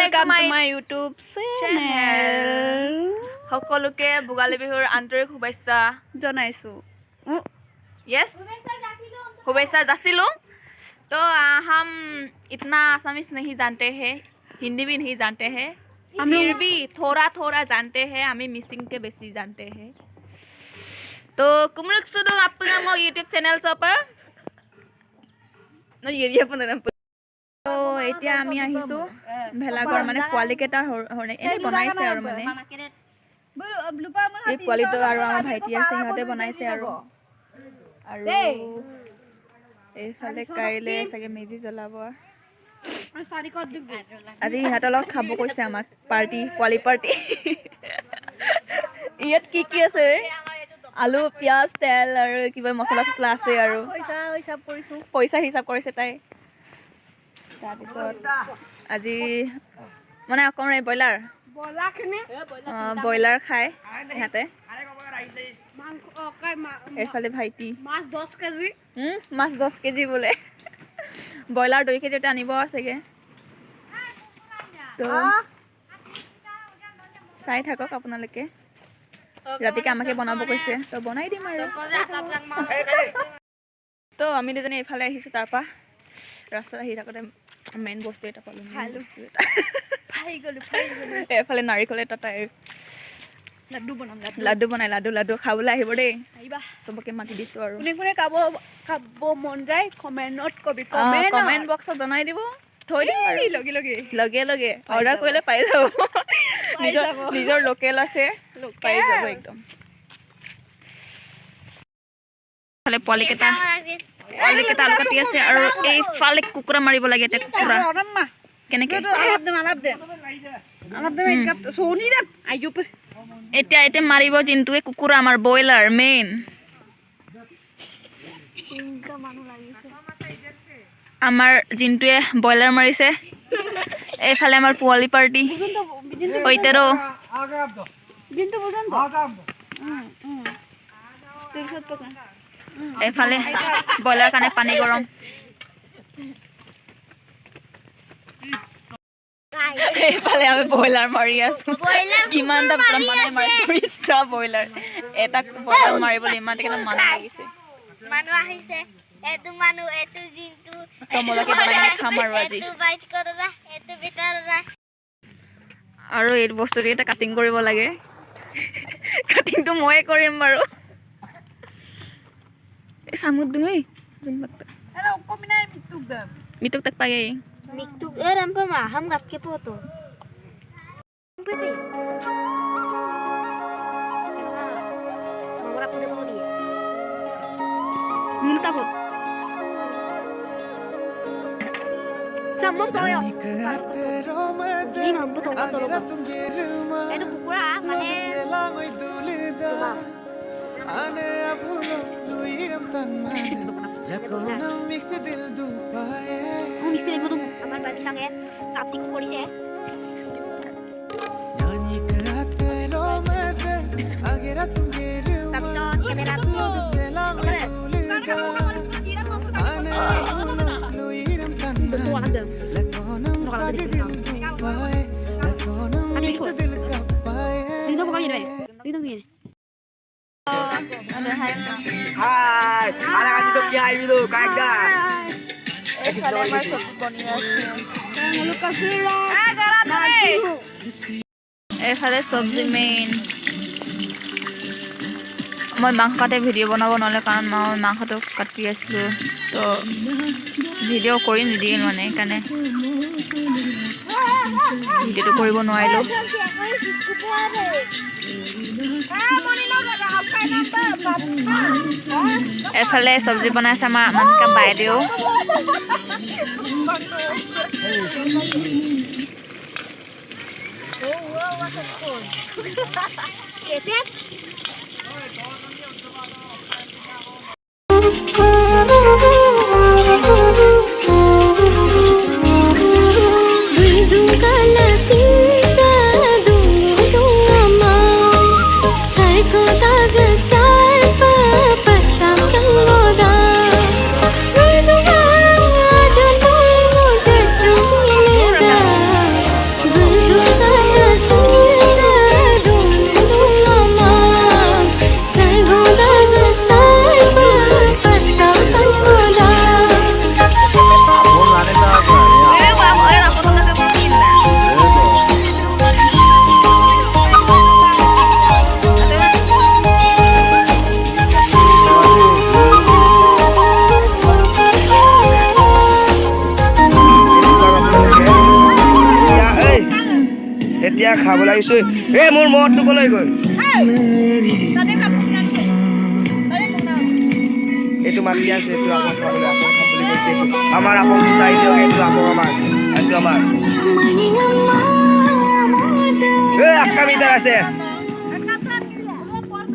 Welcome to my YouTube channel. সকলোকে ভোগালী বিহুৰ আন্তৰিক শুভেচ্ছা জনাইছো। Yes, शुभेच्छा जासिलो। तो हम इतना आसामीज नहीं जानते हैं, हिंदी भी नहीं जानते हैं, फिर भी थोड़ा थोड़ा जानते हैं, हमें मिसिंग के बेसी जानते हैं। तो कुमरुक सुदो आपका मो YouTube चैनल पर न ये अपन नाम तो এতিয়া আমি আহিছো ভেলাঘৰ মানে কোৱালিকেটাৰ হৰনে এনে বনাইছে আৰু মানে এই কোৱালিটো আৰু আমাৰ ভাইটি আছে সিহঁতে বনাইছে আৰু এইফালে কাইলে চাগে মেজি জ্বলাব আজি ইহঁতৰ লগত খাব কৈছে আমাক পাৰ্টি কোৱালি পাৰ্টি ইয়াত কি আছে আলু পিয়াজ তেল আৰু কিবা মছলা চছলা আছে আৰু পইচা হিচাপ কৰিছে তাই তাৰপিছত আজি মানে অকণ ব্ৰইলাৰ ব্ৰইলাৰ খায় সিহঁতে এইফালে ভাইটি মাছ 10 কেজি মাছ 10 কেজি বোলে ব্ৰইলাৰ 2 কেজি আনিব আছেগে তো চাই থাকক আপোনালোকে ৰাতিকে আমাকে বনাব কৈছে তো বনাই দিম আৰু তো আমি দুজনে এইফালে আহিছো তাৰপা ৰাস্তাত আহি থাকোতে মেইন বস্তু এটা পালো এইফালে নাৰিকল এটা তাই লাড্ডু বনাই লাড্ডু খাবলৈ আহিব দেই চবকে মাতি দিছো আৰু কোনে খাব মন যায় কমেন্টত কবি কমেন্ট বক্সত জনাই দিব থৈ দিম আৰু লগে অৰ্ডাৰ কৰিলে পাই যাব নিজৰ লোকেল আছে পাই যাব একদম ফালে পোৱালিকেইটা আলু কাটি আছে আৰু এইফালে কুকুৰা মাৰিব লাগে এতিয়া কুকুৰা কেনেকে এতিয়া মাৰিব যোনটোৱে কুকুৰা আমাৰ ব্ৰইলাৰ মেইন আমাৰ যোনটোৱে ব্ৰইলাৰ মাৰিছে এইফালে আমাৰ পোৱালি পাৰ্টি হৈতেৰো এইফালে ব্ৰইলাৰ কাৰণে পানী গৰম এইফালে আমি ব্ৰইলাৰ মাৰি আছো কিমানটা মানে মাৰিছা ব্ৰইলাৰ এটা ব্ৰইলাৰ মাৰিবলৈ ইমানটা কিন্তু মানুহ লাগিছে মানুহ আহিছে এটো মানুহ এটো জিন্তু তমলকে বনাই খাম আৰু আজি এটো বাইট কৰা এটো বিটাৰ যা আৰু এই বস্তুটো এটা কাটিং কৰিব লাগে কাটিংটো ময়ে কৰিম বাৰু এই সামুদ দুই এরা কমিনাই মিটুক tak pakai miktuk rampa maham gat ke foto nomor aku udah mau dia minta kok sama koyo ini nampu tong itu kukura mane ane abulo luiram tan man lakonam mix dil du pae মিস্ত্রি গুলো আমার বাড়ির সঙ্গে সাফ sequin করেছে nani karate ro mate agera tungeru তাৰপিছত camera ane abulo luiram tan man lakonam dil du pae lakonam mix dil ka pae dito ko kami dito gini hai ala kan sok kiai dulu kagak এইফালে আমাৰ চব্জি বনি আছে এইফালে চব্জি main মই মাংস কাটে ভিডিঅ' বনাব নহ'লে কাৰণ মই মাংসটো কাটি আছিলোঁ তো ভিডিঅ' কৰি নিদিয়ে মানে সেইকাৰণে ভিডিঅ'টো কৰিব নোৱাৰিলোঁ এইফালে চব্জি বনাইছে আমাৰ আমাতকৈ বাইদেউ এতিয়া খাব লাগিছো এই মোৰ মদটো কলৈ গ'ল এইটো মাতি আছে এইটো আপং খাবলৈ আপং খাম বুলি কৈছে এইটো আমাৰ আপং চাই দিয়ক এইটো আপং আমাৰ এইটো আমাৰ এই আক্কা মিটাৰ আছে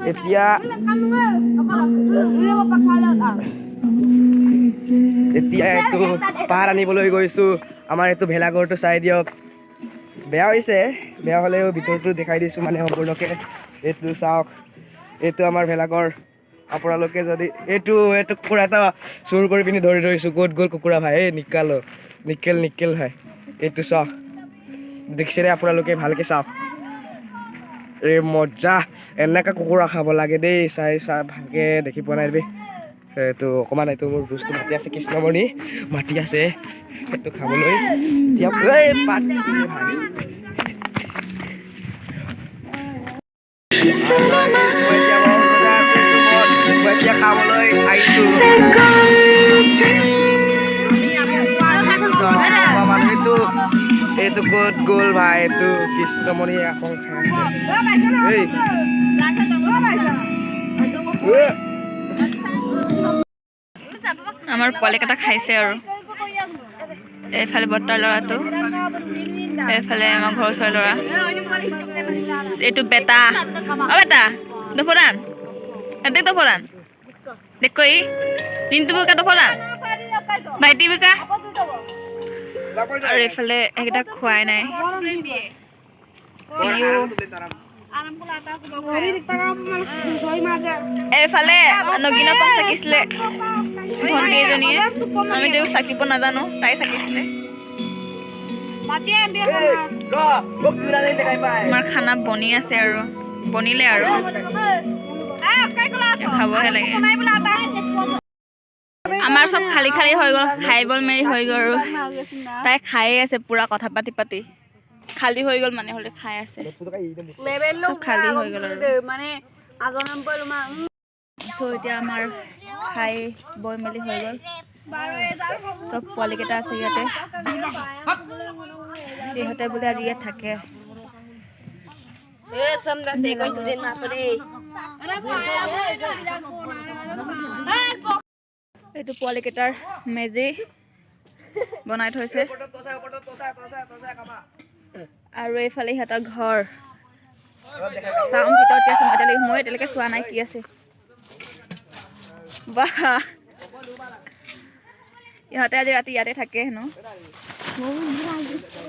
এতিয়া এইটো পাহাৰ আনিবলৈ গৈছোঁ আমাৰ এইটো ভেলাঘৰটো চাই দিয়ক বেয়া হৈছে বেয়া হ'লেও ভিতৰটো দেখাই দিছোঁ মানে সম্পূৰ্ণকৈ এইটো চাওক এইটো আমাৰ ভেলাঘৰ আপোনালোকে যদি এইটো কুকুৰা এটা চুৰ কৰি পিনি ধৰি ধৰিছোঁ ক'ত গ'ল কুকুৰা ভাই এই নিকেল ভাই এইটো চাওক দেখিছেনে আপোনালোকে ভালকৈ চাওক এই মজা এনেকৈ কুকুৰা খাব লাগে দেই চাই ভালকৈ দেখি পোৱা নাই দেই এইটো অকণমান এইটো মোৰ বস্তু মাতি আছে কৃষ্ণমণি মাতি আছে সেইটো খাবলৈ এতিয়া খাবলৈ আহিছোঁ এইটো ক'ত গ'ল ভাই এইটো কৃষ্ণমণি আকৌ খাই আমাৰ পোৱালিকেইটা খাইছে আৰু এইফালে বৰ্তাৰ ল'ৰাটো এইফালে আমাৰ ঘৰৰ ওচৰৰ ল'ৰা এইটো বেটা বেটা দফৰান দেখ দফৰান দেখ ই চিন্তু বিকা দফৰান ভাইটি বিকা আৰু এইফালে এইকেইটা খোৱাই নাই এইফালে নগিনা পং চাকিছিলে ভণ্টি এজনীয়ে আমিতো চাকিব নাজানো তাই চাকিছিলে আমাৰ খানা বনি আছে আৰু বনিলে আৰু খাবহে লাগে আমাৰ চব খালী হৈ গ'ল খাই বল মেৰি হৈ গ'ল আৰু তাই খায়ে আছে পুৰা কথা পাতি খালী হৈ গ'ল মানে হ'লে খাই আছে চব খালী হৈ গ'ল আৰু চ' এতিয়া আমাৰ খাই বৈ মেলি হৈ গ'ল চব পোৱালিকেইটা আছে ইয়াতে ইহঁতে বোলে আজি ইয়াত থাকে এইটো পোৱালিকেইটাৰ মেজি বনাই থৈছে আৰু এইফালে সিহঁতৰ ঘৰ চাওঁ ভিতৰত কি আছে মই এতিয়ালৈকে চোৱা নাই কি আছে বাহ ইহঁতে আজি ৰাতি ইয়াতে থাকে হেনো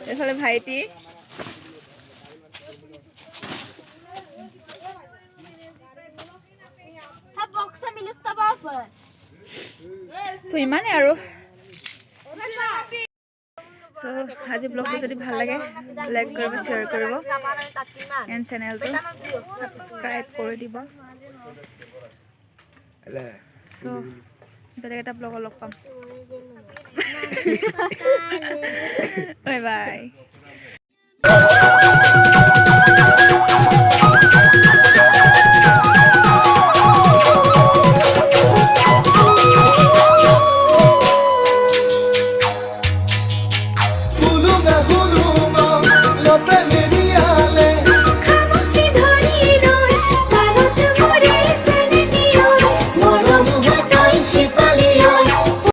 এইফালে ভাইটি চ' ইমানেই আৰু চ' আজি ব্লগটো যদি ভাল লাগে লাইক কৰিব শ্বেয়াৰ কৰিব এণ্ড চেনেলটো ছাবস্ক্ৰাইব কৰি দিব চ' বেলেগ এটা ব্লগত লগ পাম বাই বাই